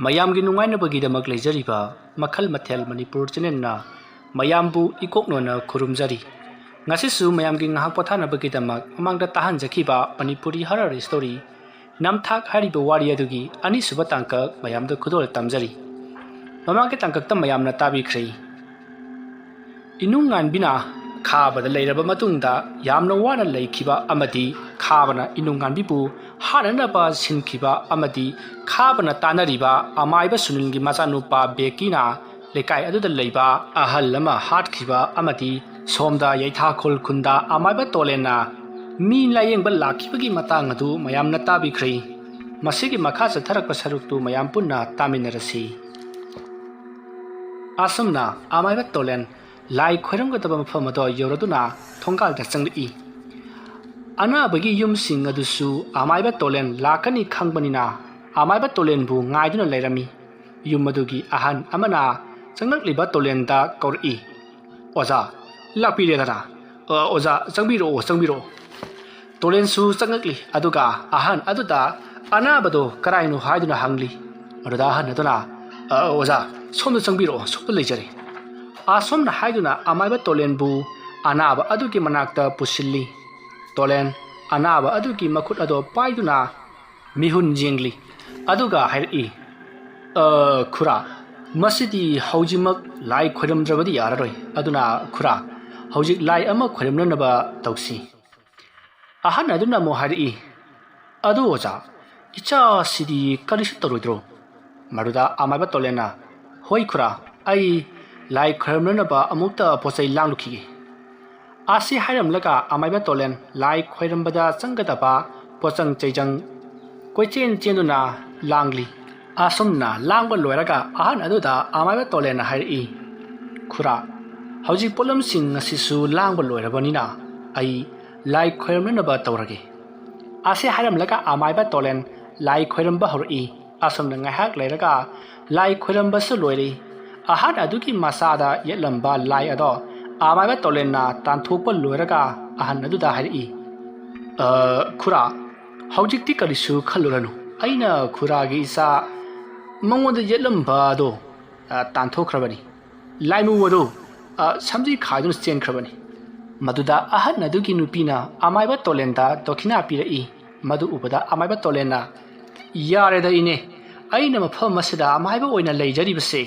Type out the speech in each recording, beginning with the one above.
ꯃꯌꯥꯝꯒꯤ ꯅꯨꯡꯉꯥꯏꯅꯕꯒꯤꯗꯃꯛ ꯂꯩꯖꯔꯤꯕ ꯃꯈꯜ ꯃꯊꯦꯜ ꯃꯅꯤꯄꯨꯔ ꯆꯦꯅꯦꯜꯅ ꯃꯌꯥꯝꯕꯨ ꯏꯀꯣꯛꯅꯣꯅ ꯈꯨꯔꯨꯝꯖꯔꯤ ꯉꯁꯤꯁꯨ ꯃꯌꯥꯝꯒꯤ ꯉꯥꯏꯍꯥꯛ ꯄꯣꯊꯥꯅꯕꯒꯤꯗꯃꯛ ꯃꯃꯥꯡꯗ ꯇꯥꯍꯟꯖꯈꯤꯕ ꯃꯅꯤꯄꯨꯔꯤ ꯍꯔꯔ ꯁ꯭ꯇꯣꯔꯤ ꯅꯝꯊꯥꯛ ꯍꯥꯏꯔꯤꯕ ꯋꯥꯔꯤ ꯑꯗꯨꯒꯤ ꯑꯅꯤꯁꯨꯕ ꯇꯥꯡꯀꯛ ꯃꯌꯥꯝꯗ ꯈꯨꯗꯣꯜ ꯇꯝꯖꯔꯤ ꯃꯃꯥꯡꯒꯤ ꯇꯥꯡꯀꯛꯇ ꯃꯌꯥꯝꯅ ꯇꯥꯕꯤꯈ꯭ꯔꯦ ꯏꯅꯨꯡ ꯉꯥꯟꯕꯤꯅ ꯈꯥꯕꯗ ꯂꯩꯔꯕ ꯃꯇꯨꯡꯗ ꯌꯥꯝꯅ ꯋꯥꯅ ꯂꯩꯈꯤꯕ ꯑꯃꯗꯤ ꯈꯥꯕꯅ ꯏꯅꯨꯡ ꯉꯥꯟꯕꯤꯕꯨ ꯍꯥꯠꯅꯅꯕ ꯁꯤꯟꯈꯤꯕ ꯑꯃꯗꯤ ꯈꯥꯕꯅ ꯇꯥꯟꯅꯔꯤꯕ ꯑꯃꯥꯏꯕ ꯁꯨꯅꯤꯜꯒꯤ ꯃꯆꯥꯅꯨꯄꯥ ꯕꯦꯀꯤꯅ ꯂꯩꯀꯥꯏ ꯑꯗꯨꯗ ꯂꯩꯕ ꯑꯍꯜ ꯑꯃ ꯍꯥꯠꯈꯤꯕ ꯑꯃꯗꯤ ꯁꯣꯝꯗ ꯌꯩꯊꯥꯈꯣꯜ ꯈꯨꯟꯗ ꯑꯃꯥꯏꯕ ꯇꯣꯂꯦꯟꯅ ꯃꯤ ꯂꯥꯌꯦꯡꯕ ꯂꯥꯛꯈꯤꯕꯒꯤ ꯃꯇꯥꯡ ꯑꯗꯨ ꯃꯌꯥꯝꯅ ꯇꯥꯕꯤꯈ꯭ꯔꯦ ꯃꯁꯤꯒꯤ ꯃꯈꯥ ꯆꯠꯊꯔꯛꯄ ꯁꯔꯨꯛꯇꯨ ꯃꯌꯥꯝ ꯄꯨꯟꯅ ꯇꯥꯃꯤꯟꯅꯔꯁꯤ ꯑꯁꯨꯝꯅ ꯑꯃꯥꯏꯕ ꯇꯣꯂꯦꯟ ꯂꯥꯏ ꯈꯣꯏꯔꯝꯒꯗꯕ ꯃꯐꯝ ꯑꯗꯨ ꯌꯧꯔꯗꯨꯅ ꯊꯣꯡꯒꯥꯜꯗ ꯆꯪꯂꯛꯏ ꯑꯅꯥꯕꯒꯤ ꯌꯨꯝꯁꯤꯡ ꯑꯗꯨꯁꯨ ꯑꯃꯥꯏꯕ ꯇꯣꯂꯦꯟ ꯂꯥꯛꯀꯅꯤ ꯈꯪꯕꯅꯤꯅ ꯑꯃꯥꯏꯕ ꯇꯣꯂꯦꯟꯕꯨ ꯉꯥꯏꯗꯨꯅ ꯂꯩꯔꯝꯃꯤ ꯌꯨꯝ ꯑꯗꯨꯒꯤ ꯑꯍꯟ ꯑꯃꯅ ꯆꯪꯂꯛꯂꯤꯕ ꯇꯣꯂꯦꯟꯗ ꯀꯧꯔꯛꯏ ꯑꯣꯖꯥ ꯂꯥꯛꯄꯤꯔꯦꯗꯅ ꯑꯣꯖꯥ ꯆꯪꯕꯤꯔꯛꯑꯣ ꯆꯪꯕꯤꯔꯛꯑꯣ ꯇꯣꯂꯦꯟꯁꯨ ꯆꯪꯂꯛꯂꯤ ꯑꯗꯨꯒ ꯑꯍꯟ ꯑꯗꯨꯗ ꯑꯅꯥꯕꯗꯣ ꯀꯔꯥꯏꯅꯣ ꯍꯥꯏꯗꯨꯅ ꯍꯪꯂꯤ ꯑꯗꯨꯗ ꯑꯍꯟ ꯑꯗꯨꯅ ꯑꯣꯖꯥ ꯁꯣꯝꯗ ꯆꯪꯕꯤꯔꯛꯑꯣ ꯁꯣꯝꯗ ꯂꯩꯖꯔꯦ ꯑꯁꯣꯝꯅ ꯍꯥꯏꯗꯨꯅ ꯑꯃꯥꯏꯕ ꯇꯣꯂꯦꯟꯕꯨ ꯑꯅꯥꯕ ꯑꯗꯨꯒꯤ ꯃꯅꯥꯛꯇ ꯄꯨꯁꯤꯜꯂꯤ ꯇꯣꯂꯦꯟ ꯑꯅꯥꯕ ꯑꯗꯨꯒꯤ ꯃꯈꯨꯠ ꯑꯗꯣ ꯄꯥꯏꯗꯨꯅ ꯃꯤꯍꯨꯟ ꯌꯦꯡꯂꯤ ꯑꯗꯨꯒ ꯍꯥꯏꯔꯛꯏ ꯈꯨꯔꯥ ꯃꯁꯤꯗꯤ ꯍꯧꯖꯤꯛꯃꯛ ꯂꯥꯏ ꯈꯣꯏꯔꯝꯗ꯭ꯔꯕꯗꯤ ꯌꯥꯔꯔꯣꯏ ꯑꯗꯨꯅ ꯈꯨꯔꯥ ꯍꯧꯖꯤꯛ ꯂꯥꯏ ꯑꯃ ꯈꯣꯏꯔꯝꯅꯅꯕ ꯇꯧꯁꯤ ꯑꯍꯟ ꯑꯗꯨꯅ ꯑꯃꯨꯛ ꯍꯥꯏꯔꯛꯏ ꯑꯗꯨ ꯑꯣꯖꯥ ꯏꯆꯥꯁꯤꯗꯤ ꯀꯔꯤꯁꯨ ꯇꯧꯔꯣꯏꯗ꯭ꯔꯣ ꯃꯗꯨꯗ ꯑꯃꯥꯏꯕ ꯇꯣꯂꯦꯟꯅ ꯍꯣꯏ ꯈꯨꯔꯥ ꯑꯩ ꯂꯥꯏ ꯈꯣꯏꯔꯝꯅꯅꯕ ꯑꯃꯨꯛꯇ ꯄꯣꯠꯆꯩ ꯂꯥꯡꯂꯨꯈꯤꯒꯦ ꯑꯁꯤ ꯍꯥꯏꯔꯝꯂꯒ ꯑꯃꯥꯏꯕ ꯇꯣꯂꯦꯟ ꯂꯥꯏ ꯈꯣꯏꯔꯝꯕꯗ ꯆꯪꯒꯗꯕ ꯄꯣꯠꯆꯪ ꯆꯩꯖꯪ ꯀꯣꯏꯆꯦꯟ ꯆꯦꯟꯗꯨꯅ ꯂꯥꯡꯂꯤ ꯑꯁꯨꯝꯅ ꯂꯥꯡꯕ ꯂꯣꯏꯔꯒ ꯑꯍꯟ ꯑꯗꯨꯗ ꯑꯃꯥꯏꯕ ꯇꯣꯂꯦꯟꯅ ꯍꯥꯏꯔꯛꯏ ꯈꯨꯔꯥ ꯍꯧꯖꯤꯛ ꯄꯣꯠꯂꯝꯁꯤꯡ ꯑꯁꯤꯁꯨ ꯂꯥꯡꯕ ꯂꯣꯏꯔꯕꯅꯤꯅ ꯑꯩ ꯂꯥꯏ ꯈꯣꯏꯔꯝꯅꯅꯕ ꯇꯧꯔꯒꯦ ꯑꯁꯤ ꯍꯥꯏꯔꯝꯂꯒ ꯑꯃꯥꯏꯕ ꯇꯣꯂꯦꯟ ꯂꯥꯏ ꯈꯣꯏꯔꯝꯕ ꯍꯧꯔꯛꯏ ꯑꯁꯨꯝꯅ ꯉꯥꯏꯍꯥꯛ ꯂꯩꯔꯒ ꯂꯥꯏ ꯈꯣꯏꯔꯝꯕꯁꯨ ꯂꯣꯏꯔꯦ ꯑꯍꯟ ꯑꯗꯨꯒꯤ ꯃꯆꯥꯗ ꯌꯦꯠꯂꯝꯕ ꯂꯥꯏ ꯑꯗꯣ ꯑꯃꯥꯏꯕ ꯇꯣꯂꯦꯟꯅ ꯇꯥꯟꯊꯣꯛꯄ ꯂꯣꯏꯔꯒ ꯑꯍꯟ ꯑꯗꯨꯗ ꯍꯥꯏꯔꯛꯏ ꯈꯨꯔꯥ ꯍꯧꯖꯤꯛꯇꯤ ꯀꯔꯤꯁꯨ ꯈꯜꯂꯨꯔꯅꯨ ꯑꯩꯅ ꯈꯨꯔꯥꯒꯤ ꯏꯆꯥ ꯃꯉꯣꯟꯗ ꯌꯦꯠꯂꯝꯕ ꯑꯗꯣ ꯇꯥꯟꯊꯣꯛꯈ꯭ꯔꯕꯅꯤ ꯂꯥꯏꯃꯨ ꯑꯗꯣ ꯁꯝꯖꯤ ꯈꯥꯏꯗꯨꯅ ꯆꯦꯟꯈ꯭ꯔꯕꯅꯤ ꯃꯗꯨꯗ ꯑꯍꯟ ꯑꯗꯨꯒꯤ ꯅꯨꯄꯤꯅ ꯑꯃꯥꯏꯕ ꯇꯣꯂꯦꯟꯗ ꯗꯣꯈꯤꯅꯥ ꯄꯤꯔꯛꯏ ꯃꯗꯨ ꯎꯕꯗ ꯑꯃꯥꯏꯕ ꯇꯣꯂꯦꯟꯅ ꯌꯥꯔꯦꯗ ꯏꯅꯦ ꯑꯩꯅ ꯃꯐꯝ ꯑꯁꯤꯗ ꯑꯃꯥꯏꯕ ꯑꯣꯏꯅ ꯂꯩꯖꯔꯤꯕꯁꯦ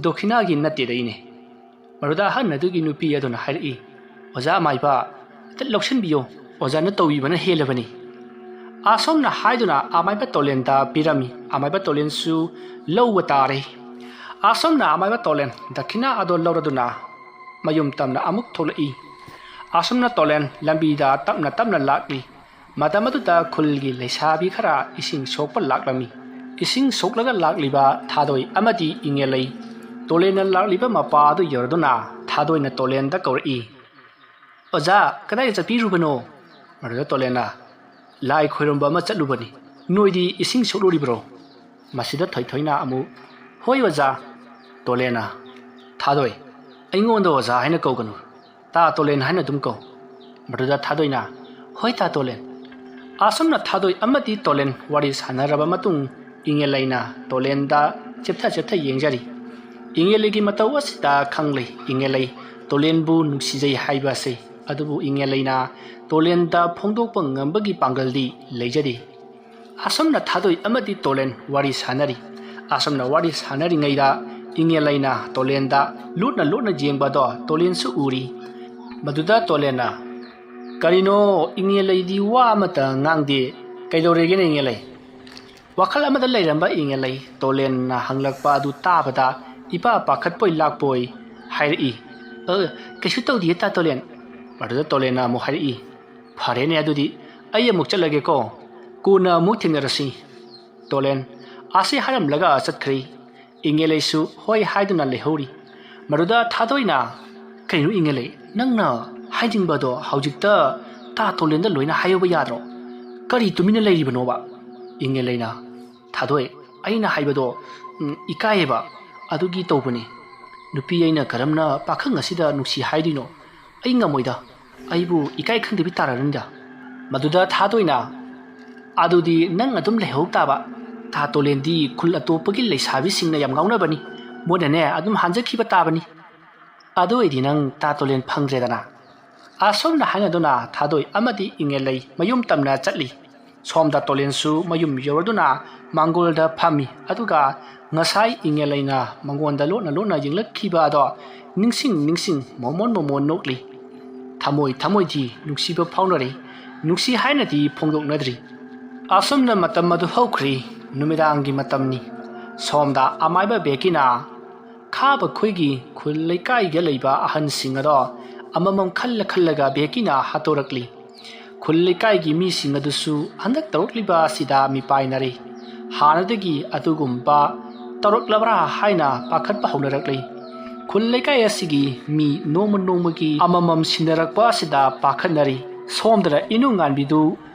ꯗꯣꯈꯤꯅꯥꯒꯤ ꯅꯠꯇꯦꯗ ꯏꯅꯦ ꯃꯗꯨꯗ ꯑꯍꯟ ꯑꯗꯨꯒꯤ ꯅꯨꯄꯤ ꯑꯗꯨꯅ ꯍꯥꯏꯔꯛꯏ ꯑꯣꯖꯥ ꯑꯃꯥꯏꯕ ꯂꯧꯁꯤꯟꯕꯤꯌꯣ ꯑꯣꯖꯥꯅ ꯇꯧꯕꯤꯕꯅ ꯍꯦꯜꯂꯕꯅꯤ ꯑꯁꯣꯝꯅ ꯍꯥꯏꯗꯨꯅ ꯑꯃꯥꯏꯕ ꯇꯣꯂꯦꯟꯗ ꯄꯤꯔꯝꯃꯤ ꯑꯃꯥꯏꯕ ꯇꯣꯂꯦꯟꯁꯨ ꯂꯧꯕ ꯇꯥꯔꯦ ꯑꯁꯣꯝꯅ ꯑꯃꯥꯏꯕ ꯇꯣꯂꯦꯟ ꯗꯈꯤꯅꯥ ꯑꯗꯣ ꯂꯧꯔꯗꯨꯅ ꯃꯌꯨꯝ ꯇꯝꯅ ꯑꯃꯨꯛ ꯊꯣꯛꯂꯛꯏ ꯑꯁꯣꯝꯅ ꯇꯣꯂꯦꯟ ꯂꯝꯕꯤꯗ ꯇꯞꯅ ꯇꯞꯅ ꯂꯥꯛꯂꯤ ꯃꯇꯝ ꯑꯗꯨꯗ ꯈꯨꯜꯒꯤ ꯂꯩꯁꯥꯕꯤ ꯈꯔ ꯏꯁꯤꯡ ꯁꯣꯛꯄ ꯂꯥꯛꯂꯝꯃꯤ ꯏꯁꯤꯡ ꯁꯣꯛꯂꯒ ꯂꯥꯛꯂꯤꯕ ꯊꯥꯗꯣꯏ ꯑꯃꯗꯤ ꯏꯉꯦꯜꯂꯩ ꯇꯣꯂꯦꯟꯅ ꯂꯥꯛꯂꯤꯕ ꯃꯄꯥ ꯑꯗꯨ ꯌꯧꯔꯗꯨꯅ ꯊꯥꯗꯣꯏꯅ ꯇꯣꯂꯦꯟꯗ ꯀꯧꯔꯛꯏ ꯑꯣꯖꯥ ꯀꯗꯥꯏꯗ ꯆꯠꯄꯤꯔꯨꯕꯅꯣ ꯃꯗꯨꯗ ꯇꯣꯂꯦꯟꯅ ꯂꯥꯏ ꯈꯣꯏꯔꯝꯕ ꯑꯃ ꯆꯠꯂꯨꯕꯅꯤ ꯅꯣꯏꯗꯤ ꯏꯁꯤꯡ ꯁꯣꯛꯂꯨꯔꯤꯕ꯭ꯔꯣ ꯃꯁꯤꯗ ꯊꯣꯏꯊꯣꯏꯅ ꯑꯃꯨꯛ ꯍꯣꯏ ꯑꯣꯖꯥ ꯇꯣꯂꯦꯟꯅ ꯊꯥꯗꯣꯏ ꯑꯩꯉꯣꯟꯗ ꯑꯣꯖꯥ ꯍꯥꯏꯅ ꯀꯧꯒꯅꯨ ꯇꯥ ꯇꯣꯂꯦꯟ ꯍꯥꯏꯅ ꯑꯗꯨꯝ ꯀꯧ ꯃꯗꯨꯗ ꯊꯥꯗꯣꯏꯅ ꯍꯣꯏ ꯇꯥ ꯇꯣꯂꯦꯟ ꯑꯁꯨꯝꯅ ꯊꯥꯗꯣꯏ ꯑꯃꯗꯤ ꯇꯣꯂꯦꯟ ꯋꯥꯔꯤ ꯁꯥꯟꯅꯔꯕ ꯃꯇꯨꯡ ꯏꯉꯦꯜꯂꯩꯅ ꯇꯣꯂꯦꯟꯗ ꯆꯦꯞꯊ ꯆꯦꯞꯊ ꯌꯦꯡꯖꯔꯤ ꯏꯉꯦꯜꯂꯩꯒꯤ ꯃꯇꯧ ꯑꯁꯤꯗ ꯈꯪꯂꯩ ꯏꯉꯦꯜꯂꯩ ꯇꯣꯂꯦꯟꯕꯨ ꯅꯨꯡꯁꯤꯖꯩ ꯍꯥꯏꯕ ꯑꯁꯤ ꯑꯗꯨꯕꯨ ꯏꯉꯦꯜꯂꯩꯅ ꯇꯣꯂꯦꯟꯗ ꯐꯣꯡꯗꯣꯛꯄ ꯉꯝꯕꯒꯤ ꯄꯥꯡꯒꯜꯗꯤ ꯂꯩꯖꯗꯦ ꯑꯁꯨꯝꯅ ꯊꯥꯗꯣꯏ ꯑꯃꯗꯤ ꯇꯣꯂꯦꯟ ꯋꯥꯔꯤ ꯁꯥꯟꯅꯔꯤ ꯑꯁꯨꯝꯅ ꯋꯥꯔꯤ ꯁꯥꯟꯅꯔꯤꯉꯩꯗ ꯏꯉꯦꯜꯂꯩꯅ ꯇꯣꯂꯦꯟꯗ ꯂꯨꯠꯅ ꯂꯨꯠꯅ ꯌꯦꯡꯕꯗꯣ ꯇꯣꯂꯦꯟꯁꯨ ꯎꯔꯤ ꯃꯗꯨꯗ ꯇꯣꯂꯦꯟꯅ ꯀꯔꯤꯅꯣ ꯏꯉꯦꯜꯂꯩꯗꯤ ꯋꯥ ꯑꯃꯇ ꯉꯥꯡꯗꯦ ꯀꯩꯗꯧꯔꯒꯦꯅ ꯏꯉꯦꯜꯂꯩ ꯋꯥꯈꯜ ꯑꯃꯗ ꯂꯩꯔꯝꯕ ꯏꯉꯦꯜꯂꯩ ꯇꯣꯂꯦꯟꯅ ꯍꯪꯂꯛꯄ ꯑꯗꯨ ꯇꯥꯕꯗ ꯏꯄꯥ ꯄꯥꯈꯠꯄꯣꯏ ꯂꯥꯛꯄꯣꯏ ꯍꯥꯏꯔꯛꯏ ꯀꯩꯁꯨ ꯇꯧꯗꯤꯌꯦ ꯇꯥ ꯇꯣꯂꯦꯟ ꯃꯗꯨꯗ ꯇꯣꯂꯦꯟꯅ ꯑꯃꯨꯛ ꯍꯥꯏꯔꯛꯏ ꯐꯔꯦꯅꯦ ꯑꯗꯨꯗꯤ ꯑꯩ ꯑꯃꯨꯛ ꯆꯠꯂꯒꯦꯀꯣ ꯀꯣꯟꯅ ꯑꯃꯨꯛ ꯊꯦꯡꯅꯔꯁꯤ ꯇꯣꯂꯦꯟ ꯑꯁꯤ ꯍꯥꯏꯔꯝꯂꯒ ꯆꯠꯈ꯭ꯔꯦ ꯏꯉꯦꯜꯂꯩꯁꯨ ꯍꯣꯏ ꯍꯥꯏꯗꯨꯅ ꯂꯩꯍꯧꯔꯤ ꯃꯗꯨꯗ ꯊꯥꯗꯣꯏꯅ ꯀꯩꯅꯣ ꯏꯉꯦꯜꯂꯩ ꯅꯪꯅ ꯍꯥꯏꯅꯤꯡꯕꯗꯣ ꯍꯧꯖꯤꯛꯇ ꯇꯥ ꯇꯣꯂꯦꯟꯗ ꯂꯣꯏꯅ ꯍꯥꯏꯌꯣꯕ ꯌꯥꯗ꯭ꯔꯣ ꯀꯔꯤ ꯇꯨꯃꯤꯟꯅ ꯂꯩꯔꯤꯕꯅꯣꯕ ꯏꯉꯦꯜꯂꯩꯅ ꯊꯥꯗꯣꯏ ꯑꯩꯅ ꯍꯥꯏꯕꯗꯣ ꯏꯀꯥꯏꯌꯦꯕ ꯑꯗꯨꯒꯤ ꯇꯧꯕꯅꯤ ꯅꯨꯄꯤ ꯑꯩꯅ ꯀꯔꯝꯅ ꯄꯥꯈꯪ ꯑꯁꯤꯗ ꯅꯨꯡꯁꯤ ꯍꯥꯏꯗꯣꯏꯅꯣ ꯑꯩ ꯉꯝꯃꯣꯏꯗ ꯑꯩꯕꯨ ꯏꯀꯥꯏ ꯈꯪꯗꯕꯤ ꯇꯥꯔꯅꯤꯗ ꯃꯗꯨꯗ ꯊꯥꯗꯣꯏꯅ ꯑꯗꯨꯗꯤ ꯅꯪ ꯑꯗꯨꯝ ꯂꯩꯍꯧ ꯇꯥꯕ ꯊꯥ ꯇꯣꯂꯦꯟꯗꯤ ꯈꯨꯜ ꯑꯇꯣꯞꯄꯒꯤ ꯂꯩꯁꯥꯕꯤꯁꯤꯡꯅ ꯌꯥꯝ ꯉꯥꯎꯅꯕꯅꯤ ꯃꯣꯏꯅꯅꯦ ꯑꯗꯨꯝ ꯍꯥꯟꯖꯈꯤꯕ ꯇꯥꯕꯅꯤ ꯑꯗꯨ ꯑꯣꯏꯗꯤ ꯅꯪ ꯊꯥ ꯇꯣꯂꯦꯟ ꯐꯪꯗ꯭ꯔꯦꯗꯅ ꯑꯁꯣꯝꯅ ꯍꯥꯏꯅꯗꯨꯅ ꯊꯥꯗꯣꯏ ꯑꯃꯗꯤ ꯏꯉꯦꯂꯩ ꯃꯌꯨꯝ ꯇꯝꯅ ꯆꯠꯂꯤ ꯁꯣꯝꯗ ꯇꯣꯂꯦꯟꯁꯨ ꯃꯌꯨꯝ ꯌꯧꯔꯗꯨꯅ ꯃꯥꯡꯒꯣꯜꯗ ꯐꯝꯃꯤ ꯑꯗꯨꯒ ꯉꯁꯥꯏ ꯏꯉꯦꯂꯩꯅ ꯃꯉꯣꯟꯗ ꯂꯣꯟꯅ ꯌꯦꯡꯂꯛꯈꯤꯕ ꯑꯗꯣ ꯅꯤꯡꯁꯤꯡ ꯃꯣꯃꯣꯟ ꯅꯣꯛꯂꯤ ꯊꯃꯣꯏꯗꯤ ꯅꯨꯡꯁꯤꯕ ꯐꯥꯎꯅꯔꯤ ꯅꯨꯡꯁꯤ ꯍꯥꯏꯅꯗꯤ ꯐꯣꯡꯗꯣꯛꯅꯗ꯭ꯔꯤ ꯑꯁꯨꯝꯅ ꯃꯇꯝ ꯑꯗꯨ ꯍꯧꯈ꯭ꯔꯤ ꯅꯨꯃꯤꯗꯥꯡꯒꯤ ꯃꯇꯝꯅꯤ ꯁꯣꯝꯗ ꯑꯃꯥꯏꯕ ꯕꯦꯀꯤꯅ ꯈꯥꯕ ꯈꯣꯏꯒꯤ ꯈꯨꯜ ꯂꯩꯀꯥꯏꯗ ꯂꯩꯕ ꯑꯍꯟꯁꯤꯡ ꯑꯗꯣ ꯑꯃꯃꯝ ꯈꯜꯂꯒ ꯕꯦꯀꯤꯅ ꯍꯥꯠꯇꯣꯔꯛꯂꯤ ꯈꯨꯜ ꯂꯩꯀꯥꯏꯒꯤ ꯃꯤꯁꯤꯡ ꯑꯗꯨꯁꯨ ꯍꯟꯗꯛ ꯇꯧꯔꯛꯂꯤꯕ ꯑꯁꯤꯗ ꯃꯤꯄꯥꯏꯅꯔꯤ ꯍꯥꯟꯅꯗꯒꯤ ꯑꯗꯨꯒꯨꯝꯕ ꯇꯧꯔꯛꯂꯕ꯭ꯔꯥ ꯍꯥꯏꯅ ꯄꯥꯈꯠꯄ ꯍꯧꯅꯔꯛꯂꯤ ꯈꯨꯜ ꯂꯩꯀꯥꯏ ꯑꯁꯤꯒꯤ ꯃꯤ ꯅꯣꯡꯃꯒꯤ ꯑꯃꯃꯝ ꯁꯤꯟꯅꯔꯛꯄ ꯑꯁꯤꯗ ꯄꯥꯈꯠꯅꯔꯤ ꯁꯣꯝꯗꯅ ꯏꯅꯨꯡꯉꯥꯟꯕꯤꯗꯨ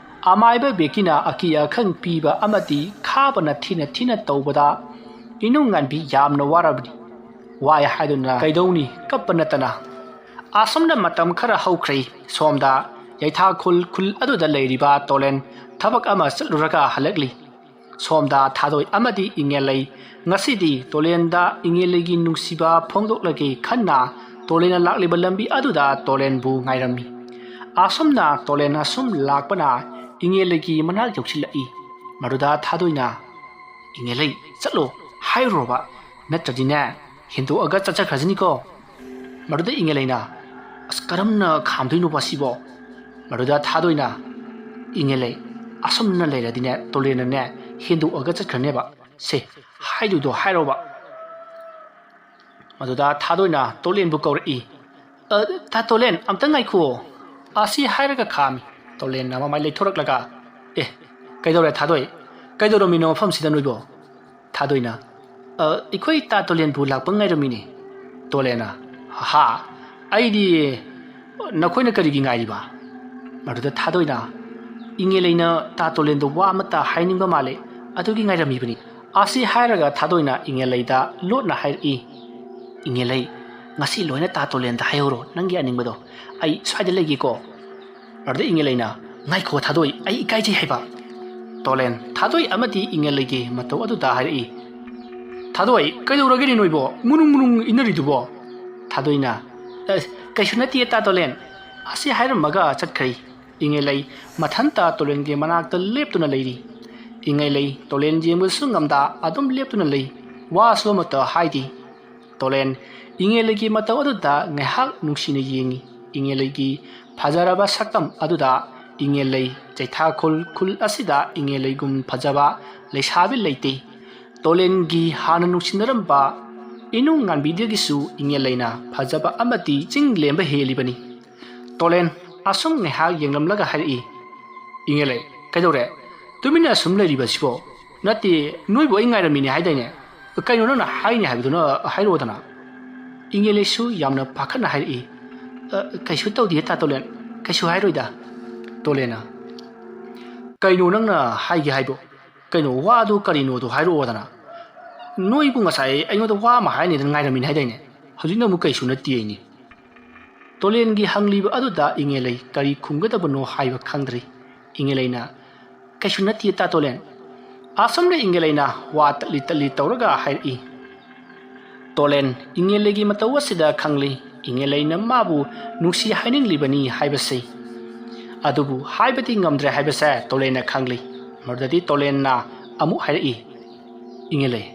ꯑꯃꯥꯏꯕ ꯕꯦꯀꯤꯅ ꯑꯀꯤ ꯑꯈꯪ ꯄꯤꯕ ꯑꯃꯗꯤ ꯈꯥꯕꯅ ꯊꯤꯅ ꯇꯧꯕꯗ ꯏꯅꯨꯡꯉꯥꯟꯕꯤ ꯌꯥꯝꯅ ꯋꯥꯔꯕꯅꯤ ꯋꯥꯏ ꯍꯥꯏꯗꯨꯅ ꯀꯩꯗꯧꯅꯤ ꯀꯞꯄ ꯅꯠꯇꯅ ꯑꯁꯣꯝꯗ ꯃꯇꯝ ꯈꯔ ꯍꯧꯈ꯭ꯔꯦ ꯁꯣꯝꯗ ꯌꯩꯊꯥꯈꯨꯜ ꯈꯨꯜ ꯑꯗꯨꯗ ꯂꯩꯔꯤꯕ ꯇꯣꯂꯦꯟ ꯊꯕꯛ ꯑꯃ ꯆꯠꯂꯨꯔꯒ ꯍꯜꯂꯛꯂꯤ ꯁꯣꯝꯗ ꯊꯥꯗꯣꯏ ꯑꯃꯗꯤ ꯏꯉꯦꯂꯩ ꯉꯁꯤꯗꯤ ꯇꯣꯂꯦꯟꯗ ꯏꯉꯦꯂꯩꯒꯤ ꯅꯨꯡꯁꯤꯕ ꯐꯣꯡꯗꯣꯛꯂꯒꯦ ꯈꯟꯅ ꯇꯣꯂꯦꯟꯅ ꯂꯥꯛꯂꯤꯕ ꯂꯝꯕꯤ ꯑꯗꯨꯗ ꯇꯣꯂꯦꯟꯕꯨ ꯉꯥꯏꯔꯝꯃꯤ ꯑꯁꯣꯝꯅ ꯇꯣꯂꯦꯟꯅ ꯁꯨꯝ ꯂꯥꯛꯄꯅ ꯏꯉꯦꯂꯩꯒꯤ ꯃꯅꯥꯛ ꯌꯧꯁꯤꯜꯂꯛꯏ ꯃꯗꯨꯗ ꯊꯥꯗꯣꯏꯅ ꯏꯉꯦꯂꯩ ꯆꯠꯂꯣ ꯍꯥꯏꯔꯨꯔꯕ ꯅꯠꯇ꯭ꯔꯗꯤꯅꯦ ꯍꯦꯟꯗꯣꯛꯑꯒ ꯆꯠꯆꯈ꯭ꯔꯖꯅꯤꯀꯣ ꯃꯗꯨꯗ ꯏꯉꯦꯂꯩꯅ ꯑꯁ ꯀꯔꯝꯅ ꯈꯥꯝꯗꯣꯏꯅꯣꯕ ꯁꯤꯕꯣ ꯃꯗꯨꯗ ꯊꯥꯗꯣꯏꯅ ꯏꯉꯦꯂꯩ ꯑꯁꯣꯝꯅ ꯂꯩꯔꯗꯤꯅꯦ ꯇꯣꯂꯦꯟꯅꯅꯦ ꯍꯦꯟꯗꯣꯛꯑꯒ ꯆꯠꯈ꯭ꯔꯅꯦꯕ ꯁꯦ ꯍꯥꯏꯗꯨꯗꯣ ꯍꯥꯏꯔꯣꯕ ꯃꯗꯨꯗ ꯊꯥꯗꯣꯏꯅ ꯇꯣꯂꯦꯟꯕꯨ ꯀꯧꯔꯛꯏ ꯊꯥ ꯇꯣꯂꯦꯟ ꯑꯝꯇ ꯉꯥꯏꯈꯨꯑꯣ ꯑꯁꯤ ꯍꯥꯏꯔꯒ ꯈꯥꯝꯃꯤ ꯇꯣꯂꯦꯟꯅ ꯃꯃꯥꯏ ꯂꯩꯊꯣꯔꯛꯂꯒ ꯀꯩꯗꯧꯔꯦ ꯊꯥꯗꯣꯏ ꯀꯩꯗꯧꯔꯝꯃꯤꯅꯣ ꯃꯐꯝꯁꯤꯗ ꯅꯣꯏꯕꯣ ꯊꯥꯗꯣꯏꯅ ꯑꯩꯈꯣꯏ ꯇꯥ ꯇꯣꯂꯦꯟꯕꯨ ꯂꯥꯛꯄ ꯉꯥꯏꯔꯝꯃꯤꯅꯦ ꯇꯣꯂꯦꯟꯅ ꯍꯥ ꯑꯩꯗꯤ ꯅꯈꯣꯏꯅ ꯀꯔꯤꯒꯤ ꯉꯥꯏꯔꯤꯕ ꯃꯗꯨꯗ ꯊꯥꯗꯣꯏꯅ ꯏꯉꯦꯂꯩꯅ ꯇꯥ ꯇꯣꯂꯦꯟꯗ ꯋꯥ ꯑꯃꯠꯇ ꯍꯥꯏꯅꯤꯡꯕ ꯃꯥꯜꯂꯦ ꯑꯗꯨꯒꯤ ꯉꯥꯏꯔꯝꯃꯤꯕꯅꯤ ꯑꯁꯤ ꯍꯥꯏꯔꯒ ꯊꯥꯗꯣꯏꯅ ꯏꯉꯦꯂꯩꯗ ꯂꯣꯠꯅ ꯍꯥꯏꯔꯛꯏ ꯏꯉꯦꯂꯩ ꯉꯁꯤ ꯂꯣꯏꯅ ꯇꯥ ꯇꯣꯂꯦꯟꯗ ꯍꯥꯏꯍꯧꯔꯣ ꯅꯪꯒꯤ ꯑꯅꯤꯡꯕꯗꯣ ꯑꯩ ꯁ꯭ꯋꯥꯏꯗ ꯂꯩꯒꯦꯀꯣ ꯃꯗꯨꯗ ꯏꯉꯦꯂꯩꯅ ꯉꯥꯏꯈꯣ ꯊꯥꯗꯣꯏ ꯑꯩ ꯏꯀꯥꯏꯖꯩ ꯍꯥꯏꯕ ꯇꯣꯂꯦꯟ ꯊꯥꯗꯣꯏ ꯑꯃꯗꯤ ꯏꯉꯦꯂꯩꯒꯤ ꯃꯇꯧ ꯑꯗꯨꯗ ꯍꯥꯏꯔꯛꯏ ꯊꯥꯗꯣꯏ ꯀꯩꯗꯧꯔꯒꯦꯅꯦ ꯅꯣꯏꯕꯣ ꯃꯨꯅꯨꯡ ꯏꯟꯅꯔꯤꯗꯨꯕꯣ ꯊꯥꯗꯣꯏꯅ ꯀꯩꯁꯨ ꯅꯠꯇꯦ ꯇꯥ ꯇꯣꯂꯦꯟ ꯑꯁꯤ ꯍꯥꯏꯔꯝꯃꯒ ꯆꯠꯈ꯭ꯔꯦ ꯏꯉꯦꯂꯩ ꯃꯊꯟꯇ ꯇꯣꯂꯦꯟꯒꯤ ꯃꯅꯥꯛꯇ ꯂꯦꯞꯇꯨꯅ ꯂꯩꯔꯤ ꯏꯉꯦꯂꯩ ꯇꯣꯂꯦꯟ ꯌꯦꯡꯕꯁꯨ ꯉꯝꯗ ꯑꯗꯨꯝ ꯂꯦꯞꯇꯨꯅ ꯂꯩ ꯋꯥꯁꯨ ꯑꯃꯠꯇ ꯍꯥꯏꯗꯦ ꯇꯣꯂꯦꯟ ꯏꯉꯦꯂꯩꯒꯤ ꯃꯇꯧ ꯑꯗꯨꯗ ꯉꯥꯏꯍꯥꯛ ꯅꯨꯡꯁꯤꯅ ꯌꯦꯡꯉꯤ ꯏꯉꯦꯂꯩꯒꯤ ꯐꯖꯔꯕ ꯁꯛꯇꯝ ꯑꯗꯨꯗ ꯏꯉꯦꯂꯩ ꯆꯩꯊꯥꯈꯨꯜ ꯈꯨꯜ ꯑꯁꯤꯗ ꯏꯉꯦꯂꯩꯒꯨꯝ ꯐꯖꯕ ꯂꯩꯁꯥꯕꯤ ꯂꯩꯇꯦ ꯇꯣꯂꯦꯟꯒꯤ ꯍꯥꯟꯅ ꯅꯨꯡꯁꯤꯅꯔꯝꯕ ꯏꯅꯨꯡꯉꯥꯟꯕꯤꯗꯒꯤꯁꯨ ꯏꯉꯦꯂꯩꯅ ꯐꯖꯕ ꯑꯃꯗꯤ ꯆꯤꯡ ꯂꯦꯝꯕ ꯍꯦꯜꯂꯤꯕꯅꯤ ꯇꯣꯂꯦꯟ ꯑꯁꯨꯝ ꯉꯥꯏꯍꯥꯛ ꯌꯦꯡꯂꯝꯂꯒ ꯍꯥꯏꯔꯛꯏ ꯏꯉꯦꯂꯩ ꯀꯩꯗꯧꯔꯦ ꯇꯨꯃꯤꯟꯅ ꯑꯁꯨꯝ ꯂꯩꯔꯤꯕꯁꯤꯕꯣ ꯅꯠꯇꯦ ꯅꯣꯏꯕꯨ ꯑꯩ ꯉꯥꯏꯔꯝꯃꯤꯅꯦ ꯍꯥꯏꯗꯥꯏꯅꯦ ꯀꯩꯅꯣ ꯅꯪꯅ ꯍꯥꯏꯅꯤ ꯍꯥꯏꯕꯗꯨꯅ ꯍꯥꯏꯔꯛꯑꯣꯗꯅ ꯏꯉꯦꯂꯩꯁꯨ ꯌꯥꯝꯅ ꯄꯥꯈꯠꯅ ꯍꯥꯏꯔꯛꯏ ꯀꯩꯁꯨ ꯇꯧꯗꯦ ꯇꯥ ꯇꯣꯂꯦꯟ ꯀꯩꯁꯨ ꯍꯥꯏꯔꯣꯏꯗ ꯇꯣꯂꯦꯟꯅ ꯀꯩꯅꯣ ꯅꯪꯅ ꯍꯥꯏꯒꯦ ꯍꯥꯏꯕꯣ ꯀꯩꯅꯣ ꯋꯥꯗꯨ ꯀꯔꯤꯅꯣꯗꯣ ꯍꯥꯏꯔꯛꯑꯣꯗꯅ ꯅꯣꯏꯕꯨ ꯉꯁꯥꯏ ꯑꯩꯉꯣꯟꯗ ꯋꯥ ꯑꯃ ꯍꯥꯏꯅꯤꯗꯅ ꯉꯥꯏꯔꯝꯃꯤꯅꯦ ꯍꯥꯏꯗꯥꯏꯅꯦ ꯍꯧꯖꯤꯛꯅ ꯑꯃꯨꯛ ꯀꯩꯁꯨ ꯅꯠꯇꯦ ꯑꯩꯅꯤ ꯇꯣꯂꯦꯟꯒꯤ ꯍꯪꯂꯤꯕ ꯑꯗꯨꯗ ꯏꯉꯦꯂꯩ ꯀꯔꯤ ꯈꯨꯝꯒꯗꯕꯅꯣ ꯍꯥꯏꯕ ꯈꯪꯗ꯭ꯔꯤ ꯏꯉꯦꯂꯩꯅ ꯀꯩꯁꯨ ꯅꯠꯇꯦ ꯇꯥ ꯇꯣꯂꯦꯟ ꯑꯁꯣꯝꯗ ꯏꯉꯦꯂꯩꯅ ꯋꯥ ꯇꯠꯂꯤ ꯇꯧꯔꯒ ꯍꯥꯏꯔꯛꯏ ꯇꯣꯂꯦꯟ ꯏꯉꯦꯂꯩꯒꯤ ꯃꯇꯧ ꯑꯁꯤꯗ ꯈꯪꯂꯤ ꯏꯉꯦꯂꯩꯅ ꯃꯥꯕꯨ ꯅꯨꯡꯁꯤ ꯍꯥꯏꯅꯤꯡꯂꯤꯕꯅꯤ ꯍꯥꯏꯕꯁꯤ ꯑꯗꯨꯕु ꯍꯥꯏꯕꯗꯤ ꯉꯝꯗ꯭ꯔꯦ ꯍꯥꯏꯕꯁꯦ ꯇꯣꯂꯦꯟꯅ ꯈꯪꯂꯤ ꯃꯗꯨꯗꯗꯤ ꯇꯣꯂꯦꯟꯅ ꯑꯃꯨꯛ ꯍꯥꯏꯔꯛꯏ ꯏꯉꯦꯂꯩ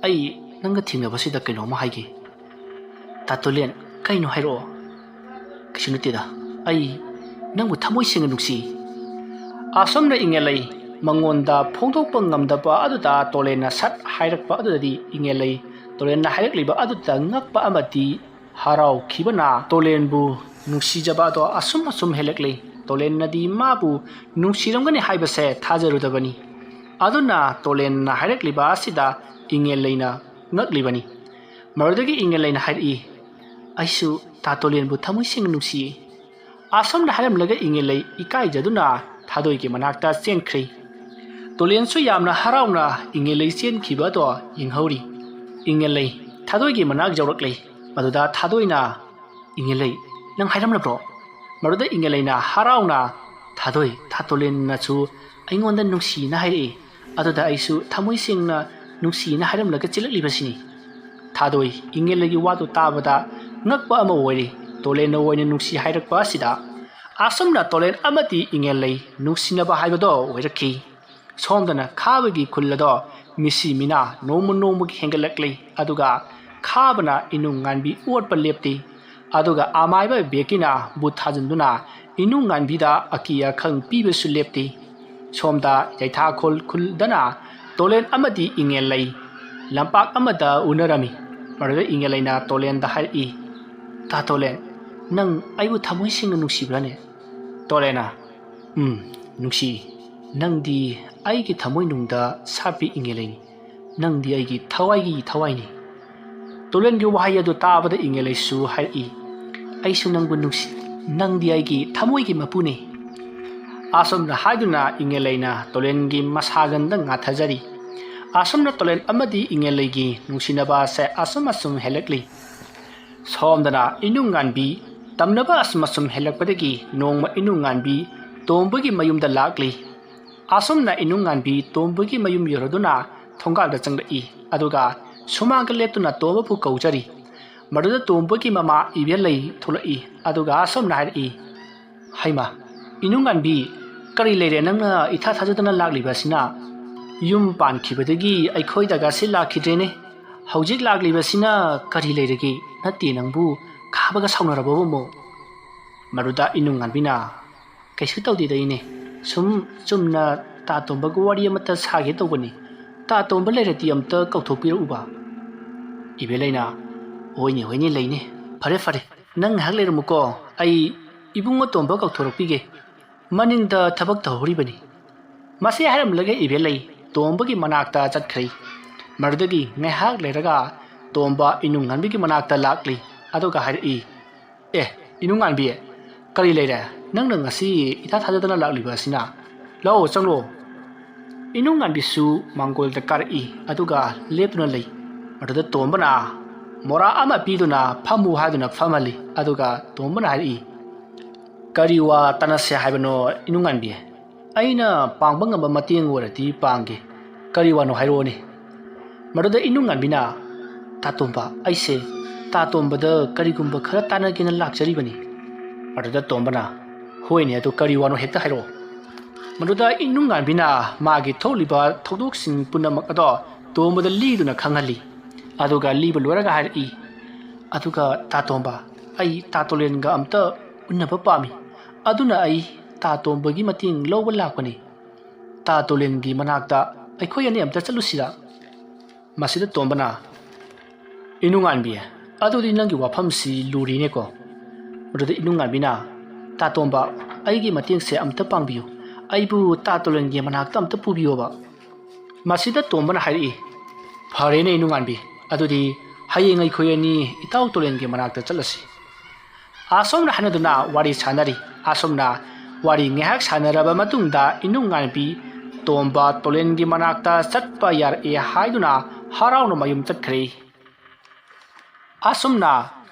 ꯑꯩ ꯅꯪꯒ ꯊꯦꯡꯅꯕꯁꯤꯗ ꯀꯩꯅꯣꯝꯃ ꯍꯥꯏꯒꯦ ꯇꯥ ꯇꯣꯂꯦꯟ ꯀꯩꯅꯣ ꯍꯥꯏꯔꯛꯑꯣ ꯀꯩꯁꯨ ꯅꯠꯇꯦꯗ ꯑꯩ ꯅꯪꯕꯨ ꯊꯃꯣꯏ ꯁꯦꯡꯅ ꯅꯨꯡꯁꯤ ꯑꯁꯣꯝꯅ ꯏꯉꯦꯂꯩ ꯃꯉꯣꯟꯗ ꯐꯣꯡꯗꯣꯛꯄ ꯉꯝꯗꯕ ꯑꯗꯨꯗ ꯇꯣꯂꯦꯟꯅ ꯁꯠ ꯍꯥꯏꯔꯛꯄ ꯑꯗꯨꯗꯗꯤ ꯏꯉꯦꯂꯩ ꯇꯣꯂꯦꯟꯅ ꯍꯥꯏꯔꯛꯂꯤꯕ ꯑꯗꯨꯗ ꯉꯛꯄ ꯑꯃꯗꯤ ꯍꯔꯥꯎꯈꯤꯕꯅ ꯇꯣꯂꯦꯟꯕꯨ ꯅꯨꯡꯁꯤꯖꯕ ꯑꯗꯣ ꯑꯁꯨꯝ ꯍꯦꯜꯂꯛꯂꯤ ꯇꯣꯂꯦꯟꯅꯗꯤ ꯃꯥꯕꯨ ꯅꯨꯡꯁꯤꯔꯝꯒꯅꯤ ꯍꯥꯏꯕꯁꯦ ꯊꯥꯖꯔꯨꯗꯕꯅꯤ ꯑꯗꯨꯅ ꯇꯣꯂꯦꯟꯅ ꯍꯥꯏꯔꯛꯂꯤꯕ ꯑꯁꯤꯗ ꯏꯉꯦꯂꯩꯅ ꯉꯛꯂꯤꯕꯅꯤ ꯃꯗꯨꯗꯒꯤ ꯏꯉꯦꯂꯩꯅ ꯍꯥꯏꯔꯛꯏ ꯑꯩꯁꯨ ꯇꯥ ꯇꯣꯂꯦꯟꯕꯨ ꯊꯃꯣꯏ ꯁꯦꯡꯅ ꯅꯨꯡꯁꯤꯌꯦ ꯑꯁꯣꯝꯅ ꯍꯥꯏꯔꯝꯂꯒ ꯏꯉꯦꯂꯩ ꯏꯀꯥꯏꯖꯗꯨꯅ ꯊꯥꯗꯣꯏꯒꯤ ꯃꯅꯥꯛꯇ ꯆꯦꯟꯈ꯭ꯔꯦ ꯇꯣꯂꯦꯟꯁꯨ ꯌꯥꯝꯅ ꯍꯔꯥꯎꯅ ꯏꯉꯦꯂꯩ ꯆꯦꯟꯈꯤꯕ ꯑꯗꯣ ꯌꯦꯡꯍꯧꯔꯤ ꯏꯉꯦꯂꯩ ꯊꯥꯗꯣꯏꯒꯤ ꯃꯅꯥꯛ ꯌꯧꯔꯛꯂꯦ ꯃꯗꯨꯗ ꯊꯥꯗꯣꯏꯅ ꯏꯉꯦꯂꯩ ꯅꯪ ꯍꯥꯏꯔꯝꯂꯕ꯭ꯔꯣ ꯃꯗꯨꯗ ꯏꯉꯦꯂꯩꯅ ꯍꯔꯥꯎꯅ ꯊꯥꯗꯣꯏ ꯇꯥ ꯇꯣꯂꯦꯟꯅꯁꯨ ꯑꯩꯉꯣꯟꯗ ꯅꯨꯡꯁꯤꯅ ꯍꯥꯏꯔꯛꯏ ꯑꯗꯨꯗ ꯑꯩꯁꯨ ꯊꯃꯣꯏ ꯁꯦꯡꯅ ꯅꯨꯡꯁꯤꯅ ꯍꯥꯏꯔꯝꯂꯒ ꯆꯦꯜꯂꯛꯂꯤꯕꯁꯤꯅꯤ ꯊꯥꯗꯣꯏ ꯏꯪꯉꯦꯜꯂꯩꯒꯤ ꯋꯥꯗꯨ ꯇꯥꯕꯗ ꯉꯛꯄ ꯑꯃ ꯑꯣꯏꯔꯤ ꯇꯣꯂꯦꯟꯅ ꯑꯣꯏꯅ ꯅꯨꯡꯁꯤ ꯍꯥꯏꯔꯛꯄ ꯑꯁꯤꯗ ꯑꯁꯨꯝꯅ ꯇꯣꯂꯦꯟ ꯑꯃꯗꯤ ꯏꯪꯉꯦꯜꯂꯩ ꯅꯨꯡꯁꯤꯅꯕ ꯍꯥꯏꯕꯗꯣ ꯑꯣꯏꯔꯛꯈꯤ ꯁꯣꯝꯗꯅ ꯈꯥꯕꯒꯤ ꯈꯨꯜ ꯑꯗꯣ ꯃꯤꯁꯤ ꯃꯤꯅꯥ ꯅꯣꯡꯃ ꯅꯣꯡꯃꯒꯤ ꯍꯦꯟꯒꯠꯂꯛꯂꯤ ꯑꯗꯨꯒ ꯈꯥꯕꯅ ꯏꯅꯨꯡ ꯉꯥꯟꯕꯤ ꯑꯣꯠꯄ ꯂꯦꯞꯇꯦ ꯑꯗꯨꯒ ꯑꯃꯥꯏꯕ ꯕꯦꯀꯤꯅ ꯕꯨꯠ ꯊꯥꯖꯤꯟꯗꯨꯅ ꯏꯅꯨꯡ ꯉꯥꯟꯕꯤꯗ ꯑꯀꯤ ꯑꯈꯪ ꯄꯤꯕꯁꯨ ꯂꯦꯞꯇꯦ ꯁꯣꯝꯗ ꯌꯩꯊꯥꯈꯣꯜ ꯈꯨꯜꯗꯅ ꯇꯣꯂꯦꯟ ꯑꯃꯗꯤ ꯏꯪꯉꯦꯜꯂꯩ ꯂꯝꯄꯥꯛ ꯑꯃꯗ ꯎꯅꯔꯝꯃꯤ ꯃꯗꯨꯗ ꯏꯪꯉꯦꯜꯂꯩꯅ ꯇꯣꯂꯦꯟꯗ ꯍꯥꯏꯔꯛꯏ ꯇꯥ ꯇꯣꯂꯦꯟ ꯅꯪ ꯑꯩꯕꯨ ꯊꯃꯣꯏ ꯁꯦꯡꯅ ꯅꯨꯡꯁꯤꯕ꯭ꯔꯥꯅꯦ ꯇꯣꯂꯦꯟꯅ ꯅꯨꯡꯁꯤ ꯅꯪꯗꯤ ꯑꯩꯒꯤ ꯊꯃꯣꯏꯅꯨꯡꯗ ꯁꯥꯠꯄꯤ ꯏꯪꯉꯦꯜꯂꯩꯅꯤ ꯅꯪꯗꯤ ꯑꯩꯒꯤ ꯊꯋꯥꯏꯒꯤ ꯊꯋꯥꯏꯅꯤ ꯇꯣꯂꯦꯟꯒꯤ ꯋꯥꯍꯩ ꯑꯗꯨ ꯇꯥꯕꯗ ꯏꯪꯉꯦꯜꯂꯩꯁꯨ ꯍꯥꯏꯔꯛꯏ ꯑꯩꯁꯨ ꯅꯪꯕꯨ ꯅꯨꯡꯁꯤ ꯅꯪꯗꯤ ꯑꯩꯒꯤ ꯊꯃꯣꯏꯒꯤ ꯃꯄꯨꯅꯤ ꯑꯁꯨꯝꯅ ꯍꯥꯏꯗꯨꯅ ꯏꯪꯉꯦꯜꯂꯩꯅ ꯇꯣꯂꯦꯟꯒꯤ ꯃꯁꯥꯒꯟꯗ ꯉꯥꯊꯖꯔꯤ ꯑꯁꯨꯝꯅ ꯇꯣꯂꯦꯟ ꯑꯃꯗꯤ ꯏꯪꯉꯦꯜꯂꯩꯒꯤ ꯅꯨꯡꯁꯤꯅꯕ ꯑꯁꯦ ꯑꯁꯨꯝ ꯍꯦꯜꯂꯛꯂꯤ ꯁꯣꯝꯗꯅ ꯏꯅꯨꯡ ꯉꯥꯟꯕꯤ ꯇꯝꯅꯕ ꯑꯁꯨꯝ ꯍꯦꯜꯂꯛꯄꯗꯒꯤ ꯅꯣꯡꯃ ꯏꯅꯨꯡ ꯉꯥꯟꯕꯤ ꯇꯣꯝꯕꯒꯤ ꯃꯌꯨꯝꯗ ꯂꯥꯛꯂꯤ ꯑꯁꯨꯝꯅ ꯏꯅꯨꯡ ꯉꯥꯟꯕꯤ ꯇꯣꯝꯕꯒꯤ ꯃꯌꯨꯝ ꯌꯧꯔꯗꯨꯅ ꯊꯣꯡꯒꯥꯜꯗ ꯆꯪꯂꯛꯏ ꯑꯗꯨꯒ ꯁꯨꯃꯥꯡꯗ ꯂꯦꯞꯇꯨꯅ ꯇꯣꯝꯕꯕꯨ ꯀꯧꯖꯔꯤ ꯃꯗꯨꯗ ꯇꯣꯝꯕꯒꯤ ꯃꯃꯥ ꯏꯕꯦꯜꯂꯩ ꯊꯣꯛꯂꯛꯏ ꯑꯗꯨꯒ ꯑꯁꯨꯝꯅ ꯍꯥꯏꯔꯛꯏ ꯍꯩꯃꯥ ꯏꯅꯨꯡ ꯉꯥꯟꯕꯤ ꯀꯔꯤ ꯂꯩꯔꯦ ꯅꯪꯅ ꯏꯊꯥ ꯊꯥꯖꯗꯅ ꯂꯥꯛꯂꯤꯕꯁꯤꯅ ꯌꯨꯝ ꯄꯥꯟꯈꯤꯕꯗꯒꯤ ꯑꯩꯈꯣꯏꯗꯒꯁꯤ ꯂꯥꯛꯈꯤꯗ꯭ꯔꯦꯅꯦ ꯍꯧꯖꯤꯛ ꯂꯥꯛꯂꯤꯕꯁꯤꯅ ꯀꯔꯤ ꯂꯩꯔꯒꯦ ꯅꯠꯇꯦ ꯅꯪꯕꯨ ꯈꯥꯕꯒ ꯁꯥꯎꯅꯔꯕꯕꯣ ꯃꯗꯨꯗ ꯏꯅꯨꯡ ꯉꯥꯟꯕꯤꯅ ꯀꯩꯁꯨ ꯇꯧꯗꯦꯗ ꯏꯅꯦ ꯁꯨꯝ ꯆꯨꯝꯅ ꯇꯥ ꯇꯣꯝꯕꯒ ꯋꯥꯔꯤ ꯑꯃꯠꯇ ꯁꯥꯒꯦ ꯇꯧꯕꯅꯤ ꯇꯥ ꯇꯣꯝꯕ ꯂꯩꯔꯗꯤ ꯑꯝꯇ ꯀꯧꯊꯣꯛꯄꯤꯔꯛꯎꯕ 이벨레이나 오이니 오이니 레이니 파레 ꯅꯪ ꯉꯥꯏꯍꯥꯛ ꯂꯩꯔꯝꯃꯨꯀꯣ ꯑꯩ 이붕어 ꯇꯣꯝꯕ ꯀꯧꯊꯣꯔꯛꯄꯤꯒꯦ ꯃꯅꯤꯡꯗ ꯊꯕꯛ ꯇꯧꯍꯧꯔꯤꯕꯅꯤ ꯃꯁꯤ ꯍꯥꯏꯔꯝꯂꯒ 이벨레이 ꯇꯣꯝꯕꯒꯤ ꯃꯅꯥꯛꯇ ꯆꯠꯈ꯭ꯔꯦ ꯃꯗꯨꯗꯒꯤ ꯉꯥꯏꯍꯥꯛ ꯂꯩꯔꯒ ꯇꯣꯝꯕ ꯏꯅꯨꯡꯉꯥꯟꯕꯤꯒꯤ ꯃꯅꯥꯛꯇ ꯂꯥꯛꯂꯤ ꯑꯗꯨꯒ ꯍꯥꯏꯔꯛꯏ 이누ꯉꯥꯟꯕꯤ ꯀꯔꯤ ꯂꯩꯔꯦ ꯅꯪꯅ ꯉꯁꯤ ꯏꯊꯥ ꯊꯥꯖꯗꯅ ꯂꯥꯛꯂꯤꯕ ꯑꯁꯤꯅ ꯂꯥꯛꯑꯣ ꯆꯪꯂꯣ 이누ꯉꯥꯟꯕꯤꯁꯨ ꯃꯥꯡꯒꯣꯜꯗ ꯀꯥꯔꯛꯏ ꯑꯗꯨꯒ ꯂꯦꯞꯇꯨꯅ ꯂꯩ ꯃꯗꯨꯗ ꯇꯣꯝꯕꯅ ꯃꯣꯔꯥ ꯑꯃ ꯄꯤꯗꯨꯅ ꯐꯝꯃꯨ ꯍꯥꯏꯗꯨꯅ ꯐꯝꯍꯜꯂꯤ ꯑꯗꯨꯒ ꯇꯣꯝꯕꯅ ꯍꯥꯏꯔꯛꯏ ꯀꯔꯤ ꯋꯥ ꯇꯥꯟꯅꯁꯦ ꯍꯥꯏꯕꯅꯣ 이누ꯉꯥꯟꯕꯤ ꯑꯩꯅ ꯄꯥꯡꯕ ꯉꯝꯕ ꯃꯇꯦꯡ ꯑꯣꯏꯔꯗꯤ ꯄꯥꯡꯒꯦ ꯀꯔꯤ ꯋꯥꯅꯣ ꯍꯥꯏꯔꯛꯑꯣꯅꯦ ꯃꯗꯨꯗ 이누ꯉꯥꯟꯕꯤꯅ ꯇꯥꯇꯣꯝꯕ ꯑꯩꯁꯦ ꯇꯥꯇꯣꯝꯕꯗ ꯀꯔꯤꯒꯨꯝꯕ ꯈꯔ ꯇꯥꯟꯅꯒꯦꯅ ꯂꯥꯛꯆꯔꯤꯕꯅꯤ ꯃꯗꯨꯗ ꯇꯣꯝꯕꯅ ꯍꯣꯏꯅꯦ ꯑꯗꯨ ꯀꯔꯤ ꯋꯥꯅꯣ ꯍꯦꯛꯇ ꯍꯥꯏꯔꯛꯑꯣ ꯃꯗꯨꯗ 이누ꯉꯥꯟꯕꯤꯅ ꯃꯥꯒꯤ ꯊꯣꯛꯂꯤꯕ ꯊꯧꯗꯣꯛꯁꯤꯡ ꯄꯨꯝꯅꯃꯛ ꯑꯗꯣ ꯇꯣꯝꯕꯗ ꯂꯤꯗꯨꯅ ꯈꯪꯍꯜꯂꯤ ꯑꯗꯨꯒ ꯂꯤꯕ ꯂꯣꯏꯔꯒ ꯍꯥꯏꯔꯛꯏ ꯑꯗꯨꯒ ꯇꯥꯇꯣꯝꯕ ꯑꯩ ꯇꯥꯇꯣꯂꯦꯟꯒ ꯑꯝꯇ ꯎꯟꯅꯕ ꯄꯥꯝꯃꯤ ꯑꯗꯨꯅ ꯑꯩ ꯇꯥꯇꯣꯝꯕꯒꯤ ꯃꯇꯦꯡ ꯂꯧꯕ ꯂꯥꯛꯄꯅꯤ ꯇꯥꯇꯣꯂꯦꯟꯒꯤ ꯃꯅꯥꯛꯇ ꯑꯩꯈꯣꯏ ꯑꯅꯤ ꯑꯝꯇ ꯆꯠꯂꯨꯁꯤꯔ ꯃꯁꯤꯗ ꯇꯣꯝꯕꯅ 이누ꯉꯥꯟꯕꯤ ꯑꯗꯨꯗꯤ ꯅꯪꯒꯤ ꯋꯥꯐꯝꯁꯤ ꯂꯨꯔꯤꯅꯦꯀꯣ ꯃꯗꯨꯗ 이누ꯉꯥꯟꯕꯤꯅ ꯇꯥꯇꯣꯝꯕ ꯑꯩꯒꯤ ꯃꯇꯦꯡꯁꯦ ꯑꯝꯇ ꯄꯥꯡꯕꯤꯌꯨ ꯑꯩꯕꯨ ꯇꯥꯇꯣꯂꯦꯟꯒꯤ ꯃꯅꯥꯛꯇ ꯑꯝꯇ ꯄꯨꯕꯤꯌꯣꯕ ꯃꯁꯤꯗ ꯇꯣꯝꯕꯅ ꯍꯥꯏꯔꯛꯏ ꯐꯔꯦꯅꯦ 이누ꯉꯥꯟꯕꯤ ꯑꯗꯨꯗꯤ ꯍꯌꯦꯡ ꯑꯩꯈꯣꯏ ꯑꯅꯤ ꯏꯇꯥꯎ ꯇꯣꯂꯦꯟꯒꯤ ꯃꯅꯥꯛꯇ ꯆꯠꯂꯁꯤ ꯑꯁꯣꯝꯅ ꯍꯥꯏꯅꯗꯨꯅ ꯋꯥꯔꯤ ꯁꯥꯟꯅꯔꯤ ꯑꯁꯣꯝꯅ ꯋꯥꯔꯤ ꯉꯥꯏꯍꯥꯛ ꯁꯥꯟꯅꯔꯕ ꯃꯇꯨꯡꯗ 이누ꯉꯥꯟꯕꯤ ꯇꯣꯝꯕ ꯇꯣꯂꯦꯟꯒꯤ ꯃꯅꯥꯛꯇ ꯆꯠꯄ ꯌꯥꯔꯛꯑꯦ ꯍꯥꯏꯗꯨꯅ ꯍꯔꯥꯎꯅ ꯃꯌꯨꯝ ꯆꯠꯈ꯭ꯔꯦ ꯑꯁꯨꯝꯅ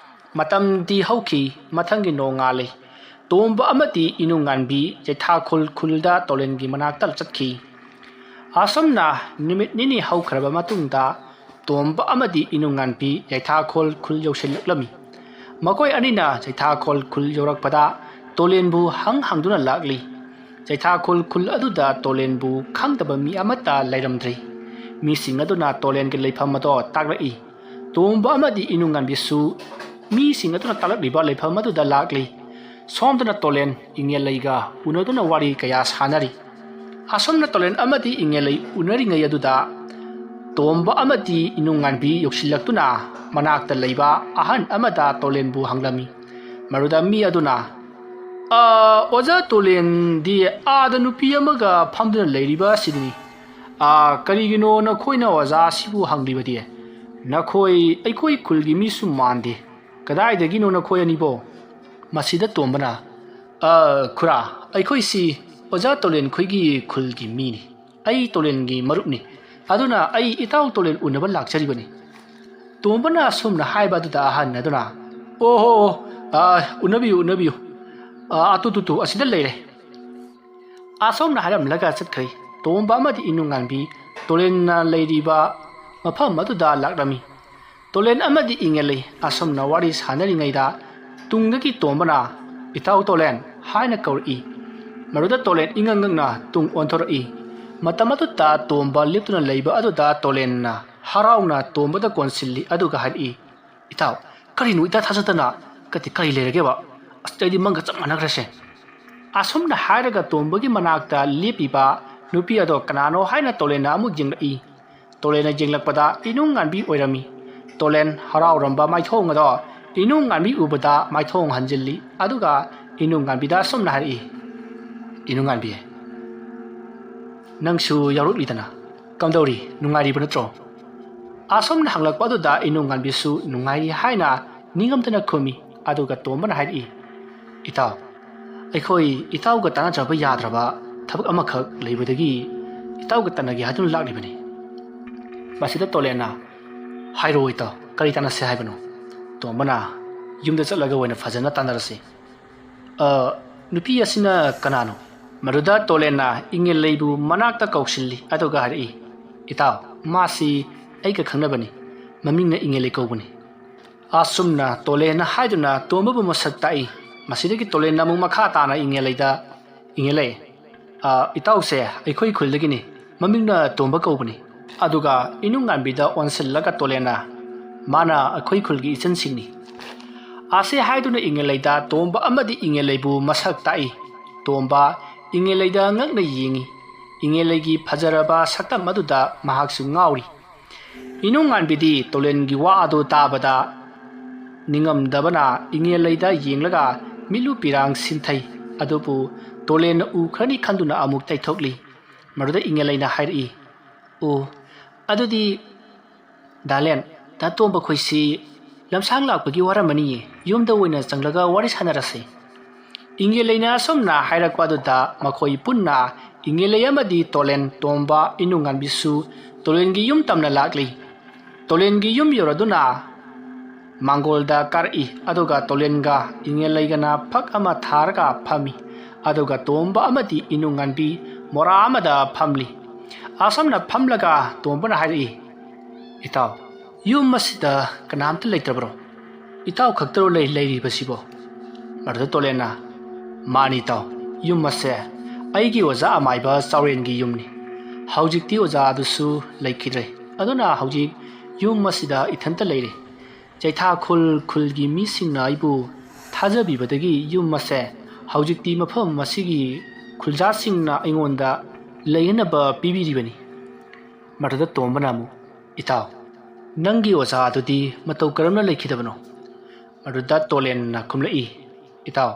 ꯃꯇꯝꯗꯤ ꯍꯧꯈꯤ ꯃꯊꯪꯒꯤ ꯅꯣꯡꯉꯥꯜꯂꯤ ꯇꯣꯝꯕ ꯑꯃꯗꯤ 이누ꯉꯥꯟꯕꯤ ꯌꯩꯊꯥꯈꯣꯜ ꯈꯨꯜꯗ ꯇꯣꯂꯦꯟꯒꯤ ꯃꯅꯥꯛꯇ ꯆꯠꯈꯤ ꯑꯁꯨꯝꯅ ꯅꯨꯃꯤꯠ ꯅꯤꯅꯤ ꯍꯧꯈ꯭ꯔꯕ ꯃꯇꯨꯡꯗ ꯇꯣꯝꯕ ꯑꯃꯗꯤ 이누ꯉꯥꯟꯕꯤ ꯌꯩꯊꯥꯈꯣꯜ ꯈꯨꯜ ꯌꯧꯁꯤꯜꯂꯛꯂꯝꯃꯤ ꯃꯈꯣꯏ ꯑꯅꯤꯅ ꯌꯩꯊꯥꯈꯣꯜ ꯈꯨꯜ ꯌꯧꯔꯛꯄꯗ ꯇꯣꯂꯦꯟꯕꯨ ꯍꯪꯗꯨꯅ ꯂꯥꯛꯂꯤ ꯌꯩꯊꯥꯈꯣꯜ ꯈꯨꯜ ꯑꯗꯨꯗ ꯇꯣꯂꯦꯟꯕꯨ ꯈꯪꯗꯕ ꯃꯤ ꯑꯃꯠꯇ ꯂꯩꯔꯝꯗ꯭ꯔꯤ ꯃꯤꯁꯤꯡ ꯑꯗꯨꯅ ꯇꯣꯂꯦꯟꯒꯤ ꯂꯩꯐꯝ ꯑꯗꯣ ꯇꯥꯛꯂꯛꯏ ꯇꯣꯝꯕ ꯑꯃꯗꯤ 이누ꯉꯥꯟꯕꯤꯁꯨ ꯃꯤꯁꯤꯡ ꯑꯗꯨꯅ ꯇꯥꯛꯂꯛꯂꯤꯕ ꯂꯩꯐꯝ ꯑꯗꯨꯗ ꯂꯥꯛꯂꯤ ꯁꯣꯝꯗꯅ ꯇꯣꯂꯦꯟ ꯏꯪꯉꯦꯜꯂꯩꯒ ꯎꯅꯗꯨꯅ ꯋꯥꯔꯤ ꯀꯌꯥ ꯁꯥꯟꯅꯔꯤ ꯑꯁꯣꯝꯅ ꯇꯣꯂꯦꯟ ꯑꯃꯗꯤ ꯏꯪꯉꯦꯜꯂꯩ ꯎꯅꯔꯤꯉꯩ ꯑꯗꯨꯗ ꯇꯣꯝꯕ ꯑꯃꯗꯤ 이누ꯉꯥꯟꯕꯤ ꯌꯧꯁꯤꯜꯂꯛꯇꯨꯅ ꯃꯅꯥꯛꯇ ꯂꯩꯕ ꯑꯍꯟ ꯑꯃꯗ ꯇꯣꯂꯦꯟꯕꯨ ꯍꯪꯂꯝꯃꯤ ꯃꯗꯨꯗ ꯃꯤ ꯑꯗꯨꯅ ꯑꯣꯖꯥ ꯇꯣꯂꯦꯟꯗꯤ ꯑꯥꯗ ꯅꯨꯄꯤ ꯑꯃꯒ ꯐꯝꯗꯨꯅ ꯂꯩꯔꯤꯕ ꯑꯁꯤꯗꯅꯤ ꯀꯔꯤꯒꯤꯅꯣ ꯅꯈꯣꯏꯅ ꯑꯣꯖꯥ ꯑꯁꯤꯕꯨ ꯍꯪꯂꯤꯕꯗꯤ ꯅꯈꯣꯏ ꯑꯩꯈꯣꯏ ꯈꯨꯜꯒꯤ ꯃꯤꯁꯨ ꯃꯥꯟꯗꯦ ꯀꯗꯥꯏꯗꯒꯤꯅꯣ ꯅꯈꯣꯏ ꯑꯅꯤꯕꯣ ꯃꯁꯤꯗ ꯇꯣꯝꯕꯅ ꯈꯨꯔꯥ ꯑꯩꯈꯣꯏꯁꯤ ꯑꯣꯖꯥ ꯇꯣꯂꯦꯟ ꯈꯣꯏꯒꯤ ꯈꯨꯜꯒꯤ ꯃꯤꯅꯤ ꯑꯩ ꯇꯣꯂꯦꯟꯒꯤ ꯃꯔꯨꯞꯅꯤ ꯑꯗꯨꯅ ꯑꯩ ꯏꯇꯥꯎ ꯇꯣꯂꯦꯟ ꯎꯅꯕ ꯂꯥꯛꯆꯔꯤꯕꯅꯤ ꯇꯣꯝꯕꯅ ꯑꯁꯨꯝꯅ ꯍꯥꯏꯕ ꯑꯗꯨꯗ ꯑꯍꯟ ꯑꯗꯨꯅ ꯑꯣꯍꯣ ꯎꯅꯕꯤꯌꯨ ꯑꯇꯨꯇꯨ ꯑꯁꯤꯗ ꯂꯩꯔꯦ ꯑꯁꯣꯝꯅ ꯍꯥꯏꯔꯝꯂꯒ ꯆꯠꯈ꯭ꯔꯦ ꯇꯣꯝꯕ ꯑꯃꯗꯤ ꯏꯅꯨꯡꯉꯥꯟꯕꯤ ꯇꯣꯂꯦꯟꯅ ꯂꯩꯔꯤꯕ ꯃꯐꯝ ꯑꯗꯨꯗ ꯂꯥꯛꯂꯝꯃꯤ ꯇꯣꯂꯦꯟ ꯑꯃꯗꯤ ꯏꯉꯦꯜꯂꯩ ꯑꯁꯨꯝꯅ ꯋꯥꯔꯤ ꯁꯥꯟꯅꯔꯤꯉꯩꯗ ꯇꯨꯡꯗꯒꯤ ꯇꯣꯝꯕꯅ ꯏꯇꯥꯎ ꯇꯣꯂꯦꯟ ꯍꯥꯏꯅ ꯀꯧꯔꯛꯏ ꯃꯗꯨꯗ ꯇꯣꯂꯦꯟ ꯏꯉꯛ-ꯉꯛꯅ ꯇꯨꯡ ꯑꯣꯟꯊꯣꯔꯛꯏ ꯃꯇꯝ ꯑꯗꯨꯗ ꯇꯣꯝꯕ ꯂꯦꯞꯇꯨꯅ ꯂꯩꯕ ꯑꯗꯨꯗ ꯇꯣꯂꯦꯟꯅ ꯍꯔꯥꯎꯅ ꯇꯣꯝꯕꯗ ꯀꯣꯟꯁꯤꯜꯂꯤ ꯑꯗꯨꯒ ꯍꯥꯏꯔꯛꯏ ꯏꯇꯥꯎ ꯀꯔꯤꯅꯣ ꯏꯇꯥ ꯊꯥꯖꯗꯅ ꯀꯔꯤ ꯂꯩꯔꯒꯦꯕ ꯑꯩꯗꯤ ꯃꯪꯒ ꯆꯞ ꯃꯥꯟꯅꯈ꯭ꯔꯦꯁꯦ ꯑꯁꯨꯝꯅ ꯍꯥꯏꯔꯒ ꯇꯣꯝꯕꯒꯤ ꯃꯅꯥꯛꯇ ꯂꯦꯞꯄꯤꯕ ꯅꯨꯄꯤ ꯑꯗꯣ ꯀꯅꯥꯅꯣ ꯍꯥꯏꯅ ꯇꯣꯂꯦꯟꯅ ꯑꯃꯨꯛ ꯌꯦꯡꯂꯛꯏ ꯇꯣꯂꯦꯟꯅ ꯌꯦꯡꯂꯛꯄꯗ ꯏꯅꯨꯡꯉꯥꯟꯕꯤ ꯑꯣꯏꯔꯝꯃꯤ ꯇꯣꯂꯦꯟ ꯍꯔꯥꯎꯔꯝꯕ ꯃꯥꯏꯊꯣꯡ ꯑꯗꯣ ꯏꯅꯨꯡꯉꯥꯟꯕꯤ ꯎꯕꯗ ꯃꯥꯏꯊꯣꯡ ꯍꯟꯖꯤꯜꯂꯤ ꯑꯗꯨꯒ ꯏꯅꯨꯡꯉꯥꯟꯕꯤꯗ ꯑꯁꯨꯝꯅ ꯍꯥꯏꯔꯛꯏ 이능한비 ꯅꯪꯁꯨ ꯌꯥꯎꯔꯛꯂꯤꯗꯅ ꯀꯝꯗꯧꯔꯤ ꯅꯨꯡꯉꯥꯏꯔꯤꯕ ꯅꯠꯇ꯭ꯔꯣ ꯑꯁꯣꯝꯅ ꯍꯪꯂꯛꯄ ꯑꯗꯨꯗ ꯏꯅꯨꯡꯉꯥꯟꯕꯤꯁꯨ ꯅꯨꯡꯉꯥꯏꯔꯤ ꯍꯥꯏꯅ ꯅꯤꯡꯉꯝꯗꯅ ꯈꯨꯝꯃꯤ ꯑꯗꯨꯒ ꯇꯣꯝꯕꯅ ꯍꯥꯏꯔꯛꯏ ꯏꯇꯥꯎ ꯑꯩꯈꯣꯏ ꯏꯇꯥꯎꯒ ꯇꯥꯟꯅꯗ꯭ꯔꯕ ꯌꯥꯗ꯭ꯔꯕ ꯊꯕꯛ ꯑꯃꯈꯛ ꯂꯩꯕꯗꯒꯤ ꯏꯇꯥꯎꯒ ꯇꯥꯟꯅꯒꯦ ꯍꯥꯏꯗꯨꯅ ꯂꯥꯛꯂꯤꯕꯅꯤ ꯃꯁꯤꯗ ꯇꯣꯂꯦꯟꯅ ꯍꯥꯏꯔꯣ ꯏꯇꯥꯎ ꯀꯔꯤ ꯇꯥꯟꯅꯁꯦ ꯍꯥꯏꯕꯅꯣ ꯇꯣꯝꯕꯅ ꯌꯨꯝꯗ ꯆꯠꯂꯒ ꯑꯣꯏꯅ ꯐꯖꯅ ꯇꯥꯟꯅꯔꯁꯤ ꯅꯨꯄꯤ ꯑꯁꯤꯅ ꯀꯅꯥꯅꯣ ꯃꯗꯨꯗ ꯇꯣꯂꯦꯟꯅ ꯏꯉꯦꯜꯂꯩꯕꯨ ꯃꯅꯥꯛꯇ ꯀꯧꯁꯤꯜꯂꯤ ꯑꯗꯨꯒ ꯍꯥꯏꯔꯛꯏ ꯏꯇꯥꯎ ꯃꯥꯁꯤ ꯑꯩꯒ ꯈꯪꯅꯕꯅꯤ ꯃꯃꯤꯡꯅ ꯏꯉꯦꯜꯂꯩ ꯀꯧꯕꯅꯤ ꯑꯁꯨꯝꯅ ꯇꯣꯂꯦꯟꯅ ꯍꯥꯏꯗꯨꯅ ꯇꯣꯝꯕꯕꯨ ꯃꯁꯛ ꯇꯥꯛꯏ ꯃꯁꯤꯗꯒꯤ ꯇꯣꯂꯦꯟꯅ ꯑꯃꯨꯛ ꯃꯈꯥ ꯇꯥꯅ ꯏꯉꯦꯜꯂꯩꯗ ꯏꯉꯦꯜꯂꯩ ꯏꯇꯥꯎꯁꯦ ꯑꯩꯈꯣꯏ ꯈꯨꯜꯗꯒꯤꯅꯤ ꯃꯃꯤꯡꯅ ꯇꯣꯝꯕ ꯀꯧꯕꯅꯤ ꯑꯗꯨꯒ ꯏꯅꯨꯡꯉꯥꯟꯕꯤꯗ ꯑꯣꯟꯁꯤꯜꯂꯒ ꯇꯣꯂꯦꯟꯅ ꯃꯥꯅ ꯑꯩꯈꯣꯏ ꯈꯨꯜꯒꯤ ꯏꯆꯟꯁꯤꯡꯅꯤ ꯑꯁꯤ ꯍꯥꯏꯗꯨꯅ ꯏꯉꯦꯜꯂꯩꯗ ꯇꯣꯝꯕ ꯑꯃꯗꯤ ꯏꯉꯦꯜꯂꯩꯕꯨ ꯃꯁꯛ ꯇꯥꯛꯏ ꯇꯣꯝꯕ ꯏꯉꯦꯜꯂꯩꯗ ꯉꯛꯅ ꯌꯦꯡꯉꯤ ꯏꯉꯦꯜꯂꯩꯒꯤ ꯐꯖꯔꯕ ꯁꯛꯇꯝ ꯑꯗꯨꯗ ꯃꯍꯥꯛꯁꯨ ꯉꯥꯎꯔꯤ ꯏꯅꯨꯡꯉꯥꯟꯕꯤꯗꯤ ꯇꯣꯂꯦꯟꯒꯤ ꯋꯥ ꯑꯗꯨ ꯇꯥꯕꯗ ꯅꯤꯡꯉꯝꯗꯕꯅ ꯏꯉꯦꯜꯂꯩꯗ ꯌꯦꯡꯂꯒ ꯃꯤꯠꯂꯨ ꯄꯤꯔꯥꯡ ꯁꯤꯟꯊꯩ ꯑꯗꯨꯕꯨ ꯇꯣꯂꯦꯟꯅ ꯎꯈ꯭ꯔꯅꯤ ꯈꯟꯗꯨꯅ ꯑꯃꯨꯛ ꯇꯩꯊꯣꯛꯂꯤ ꯃꯗꯨꯗ ꯏꯉꯦꯜꯂꯩꯅ ꯍꯥꯏꯔꯛꯏ ꯑꯣ ꯑꯗꯨꯗꯤ ꯗꯥꯂꯦꯟ ꯗꯥ ꯇꯣꯝꯕ ꯈꯣꯏꯁꯤ ꯂꯝꯁꯥꯡ ꯂꯥꯛꯄꯒꯤ ꯋꯥꯔꯝꯃꯅꯤꯌꯦ ꯌꯨꯝꯗ ꯑꯣꯏꯅ ꯆꯪꯂꯒ ꯋꯥꯔꯤ ꯁꯥꯟꯅꯔꯁꯤ ꯏꯉꯦꯜꯂꯩꯅ ꯑꯁꯨꯝꯅ ꯍꯥꯏꯔꯛꯄ ꯑꯗꯨꯗ ꯃꯈꯣꯏ ꯄꯨꯟꯅ ꯏꯉꯦꯜꯂꯩ ꯑꯃꯗꯤ ꯇꯣꯂꯦꯟ ꯇꯣꯝꯕ ꯏꯅꯨꯡꯉꯥꯟꯕꯤꯁꯨ ꯇꯣꯂꯦꯟꯒꯤ ꯌꯨꯝ ꯇꯝꯅ ꯂꯥꯛꯂꯤ ꯇꯣꯂꯦꯟꯒꯤ ꯌꯨꯝ ꯌꯧꯔꯗꯨꯅ ꯃꯥꯡꯒꯣꯜꯗ ꯀꯥꯔꯛꯏ ꯑꯗꯨꯒ ꯇꯣꯂꯦꯟꯒ ꯏꯉꯦꯜꯂꯩꯒꯅ ꯐꯛ ꯑꯃ ꯊꯥꯔꯒ ꯐꯝꯃꯤ ꯑꯗꯨꯒ ꯇꯣꯝꯕ ꯑꯃꯗꯤ ꯏꯅꯨꯡꯉꯥꯟꯕꯤ ꯃꯣꯔꯥ ꯑꯃꯗ ꯐꯝꯂꯤ ꯑꯁꯨꯝꯅ ꯐꯝꯂꯒ ꯇꯣꯝꯕꯅ ꯍꯥꯏꯔꯛꯏ ꯏꯇꯥꯎ ꯌꯨꯝ ꯑꯁꯤꯗ ꯀꯅꯥꯝꯇ ꯂꯩꯇ꯭ꯔꯕ꯭ꯔꯣ ꯏꯇꯥꯎ ꯈꯛꯇꯔꯣ ꯂꯩꯔꯤꯕꯁꯤꯕꯣ ꯃꯗꯨꯗ ꯇꯣꯂꯦꯟꯅ ꯃꯥꯅꯤ ꯏꯇꯥꯎ ꯌꯨꯝ ꯑꯁꯦ ꯑꯩꯒꯤ ꯑꯣꯖꯥ ꯑꯃꯥꯏꯕ ꯆꯥꯎꯔꯦꯟꯒꯤ ꯌꯨꯝꯅꯤ ꯍꯧꯖꯤꯛꯇꯤ ꯑꯣꯖꯥ ꯑꯗꯨꯁꯨ ꯂꯩꯈꯤꯗ꯭ꯔꯦ ꯑꯗꯨꯅ ꯍꯧꯖꯤꯛ ꯌꯨꯝ ꯑꯁꯤꯗ ꯏꯊꯟꯇ ꯂꯩꯔꯤ ꯆꯩꯊꯥꯈꯨꯜ ꯈꯨꯜꯒꯤ ꯃꯤꯁꯤꯡꯅ ꯑꯩꯕꯨ ꯊꯥꯖꯕꯤꯕꯗꯒꯤ ꯌꯨꯝ ꯑꯁꯦ ꯍꯧꯖꯤꯛꯇꯤ ꯃꯐꯝ ꯑꯁꯤꯒꯤ ꯈꯨꯜꯖꯥꯁꯤꯡꯅ ꯑꯩꯉꯣꯟꯗ ꯂꯩꯅꯕ ꯄꯤꯕꯤꯔꯤꯕꯅꯤ ꯃꯗꯨꯗ ꯇꯣꯝꯕꯅ ꯑꯃꯨꯛ ꯏꯇꯥꯎ ꯅꯪꯒꯤ ꯑꯣꯖꯥ ꯑꯗꯨꯗꯤ ꯃꯇꯧ ꯀꯔꯝꯅ ꯂꯩꯈꯤꯗꯕꯅꯣ ꯃꯗꯨꯗ ꯇꯣꯂꯦꯟꯅ ꯈꯨꯝꯂꯛꯏ ꯏꯇꯥꯎ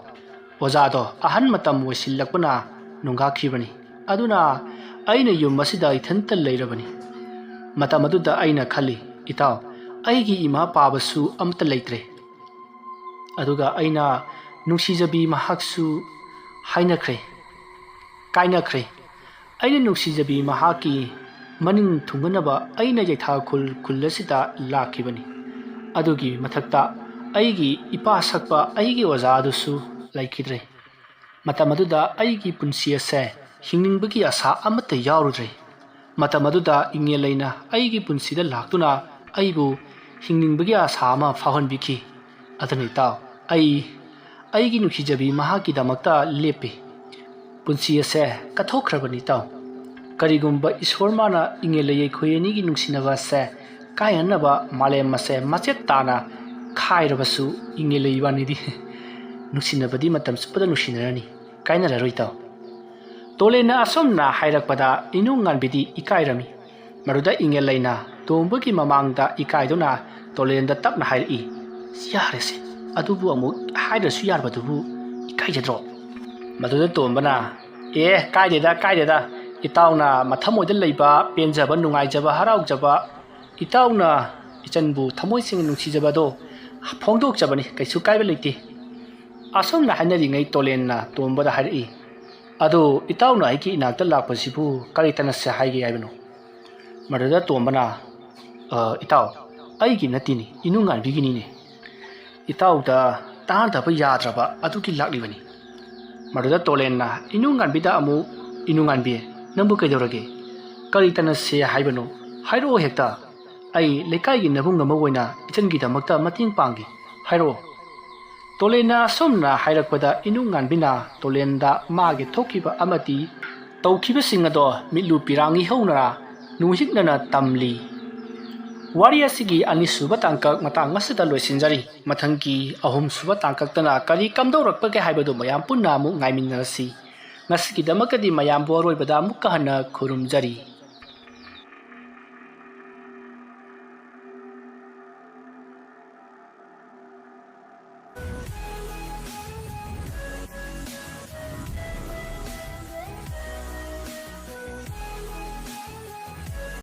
ꯑꯣꯖꯥꯗꯣ ꯑꯍꯟ ꯃꯇꯝ ꯑꯣꯏꯁꯤꯜꯂꯛꯄꯅ ꯅꯨꯡꯒꯥꯈꯤꯕꯅꯤ ꯑꯗꯨꯅ ꯑꯩꯅ ꯌꯨꯝ ꯑꯁꯤꯗ ꯏꯊꯟꯇ ꯂꯩꯔꯕꯅꯤ ꯃꯇꯝ ꯑꯗꯨꯗ ꯑꯩꯅ ꯈꯜꯂꯤ ꯏꯇꯥꯎ ꯑꯩꯒꯤ ꯏꯃꯥ ꯄꯥꯕꯁꯨ ꯑꯃꯠꯇ ꯂꯩꯇ꯭ꯔꯦ ꯑꯗꯨꯒ ꯑꯩꯅ ꯅꯨꯡꯁꯤꯖꯕꯤ ꯃꯍꯥꯛꯁꯨ ꯀꯥꯏꯅꯈ꯭ꯔꯦ ꯑꯩꯅ ꯅꯨꯡꯁꯤꯖꯕꯤ ꯃꯍꯥꯛꯀꯤ ꯃꯅꯤꯡ ꯊꯨꯡꯍꯟꯅꯕ ꯑꯩꯅ ꯆꯩꯊꯥꯈꯨꯜ ꯈꯨꯜ ꯑꯁꯤꯗ ꯂꯥꯛꯈꯤꯕꯅꯤ ꯑꯗꯨꯒꯤ ꯃꯊꯛꯇ ꯑꯩꯒꯤ ꯏꯄꯥ ꯁꯛꯄ ꯑꯩꯒꯤ ꯑꯣꯖꯥ ꯑꯗꯨꯁꯨ ꯂꯩꯈꯤꯗ꯭ꯔꯦ ꯃꯇꯝ ꯑꯗꯨꯗ ꯑꯩꯒꯤ ꯄꯨꯟꯁꯤ ꯑꯁꯦ ꯍꯤꯡꯅꯤꯡꯕꯒꯤ ꯑꯁꯥ ꯑꯃꯠꯇ ꯌꯥꯎꯔꯨꯗ꯭ꯔꯦ ꯃꯇꯝ ꯑꯗꯨꯗ ꯏꯉꯦꯜꯂꯩꯅ ꯑꯩꯒꯤ ꯄꯨꯟꯁꯤꯗ ꯂꯥꯛꯇꯨꯅ ꯑꯩꯕꯨ ꯍꯤꯡꯅꯤꯡꯕꯒꯤ ꯑꯁꯥ ꯑꯃ ꯐꯥꯎꯍꯟꯕꯤꯈꯤ ꯑꯗꯨꯅ ꯏꯇꯥꯎ ꯑꯩꯒꯤ ꯅꯨꯡꯁꯤꯖꯕꯤ ꯃꯍꯥꯛꯀꯤꯗꯃꯛꯇ ꯂꯦꯞꯄꯤ ꯄꯨꯟꯁꯤ ꯑꯁꯦ ꯀꯠꯊꯣꯛꯈ꯭ꯔꯕꯅꯤ ꯏꯇꯥꯎ ꯀꯔꯤꯒꯨꯝꯕ ꯏꯁꯣꯔ ꯃꯥꯅ ꯏꯉꯦꯜꯂꯩ ꯑꯩꯈꯣꯏ ꯑꯅꯤꯒꯤ ꯅꯨꯡꯁꯤꯅꯕ ꯑꯁꯦ ꯀꯥꯏꯍꯟꯅꯕ ꯃꯥꯂꯦꯝ ꯑꯁꯦ ꯃꯆꯦꯠ ꯇꯥꯅ ꯈꯥꯏꯔꯕꯁꯨ ꯏꯉꯦꯜꯂꯩ ꯏꯕꯥꯅꯤꯗꯤ ꯅꯨꯡꯁꯤꯅꯕꯗꯤ ꯃꯇꯝ ꯆꯨꯞꯄꯗ ꯅꯨꯡꯁꯤꯅꯔꯅꯤ ꯀꯥꯏꯅꯔꯔꯣꯏ ꯏꯇꯥꯎ ꯇꯣꯂꯦꯟꯅ ꯑꯁꯨꯝꯅ ꯍꯥꯏꯔꯛꯄꯗ ꯏꯅꯨꯡꯉꯥꯟꯕꯤꯗꯤ ꯏꯀꯥꯏꯔꯝꯃꯤ ꯃꯗꯨꯗ ꯏꯉꯦꯜꯂꯩꯅ ꯇꯣꯝꯕꯒꯤ ꯃꯃꯥꯡꯗ ꯏꯀꯥꯏꯗꯨꯅ ꯇꯣꯂꯦꯟꯗ ꯇꯞꯅ ꯍꯥꯏꯔꯛꯏ ꯌꯥꯔꯦꯁꯦ ꯑꯗꯨꯕꯨ ꯑꯃꯨꯛ ꯍꯥꯏꯗ꯭ꯔꯁꯨ ꯌꯥꯔꯕꯗꯨꯕꯨ ꯏꯀꯥꯏꯖꯗ꯭ꯔꯣ ꯃꯗꯨꯗ ꯇꯣꯝꯕꯅ ꯀꯥꯏꯗꯦꯗ ꯏꯇꯥꯎꯅ ꯃꯊꯃꯣꯏꯗ ꯂꯩꯕ ꯄꯦꯟꯖꯕ ꯅꯨꯡꯉꯥꯏꯖꯕ ꯍꯔꯥꯎꯖꯕ ꯏꯇꯥꯎꯅ ꯏꯆꯟꯕꯨ ꯊꯃꯣꯏ ꯁꯦꯡꯅ ꯅꯨꯡꯁꯤꯖꯕꯗꯣ ꯐꯣꯡꯗꯣꯛꯆꯕꯅꯤ ꯀꯩꯁꯨ ꯀꯥꯏꯕ ꯂꯩꯇꯦ ꯑꯁꯨꯝꯅ ꯍꯥꯏꯅꯔꯤꯉꯩ ꯇꯣꯂꯦꯟꯅ ꯇꯣꯝꯕꯗ ꯍꯥꯏꯔꯛꯏ ꯑꯗꯣ ꯏꯇꯥꯎꯅ ꯑꯩꯒꯤ ꯏꯅꯥꯛꯇ ꯂꯥꯛꯄꯁꯤꯕꯨ ꯀꯔꯤ ꯇꯥꯟꯅꯁꯦ ꯍꯥꯏꯒꯦ ꯍꯥꯏꯕꯅꯣ ꯃꯗꯨꯗ ꯇꯣꯝꯕꯅ ꯏꯇꯥꯎ ꯑꯩꯒꯤ ꯅꯠꯇꯦꯅꯤ ꯏꯅꯨꯡꯉꯥꯟꯕꯤꯒꯤꯅꯤꯅꯦ ꯏꯇꯥꯎꯗ ꯇꯥꯟꯅꯗꯕ ꯌꯥꯗ꯭ꯔꯕ ꯑꯗꯨꯒꯤ ꯂꯥꯛꯂꯤꯕꯅꯤ ꯃꯗꯨꯗ ꯇꯣꯂꯦꯟꯅ ꯏꯅꯨꯡꯉꯥꯟꯕꯤꯗ ꯑꯃꯨꯛ ꯏꯅꯨꯡꯉꯥꯟꯕꯤ Nambu kaidorage. Kari tana se haibano. Hairo hekta. Ai lekai gi nabung ngamawoina itan gi damakta mating pangi. Hairo. Tolena somna hairakpada inungan bina tolenda magi thokiba amati taukiba singado milu pirangi haunara nuhitnana tamli. Wari asigi anisuba tangkak matang masida loisinjari mathangki ahum suba tangkak tana kari kamdaurakpage haibado mayam punna mu ngaiminarasi. Ngasigi damakadi mayam boroi bada mukahana khurumjari.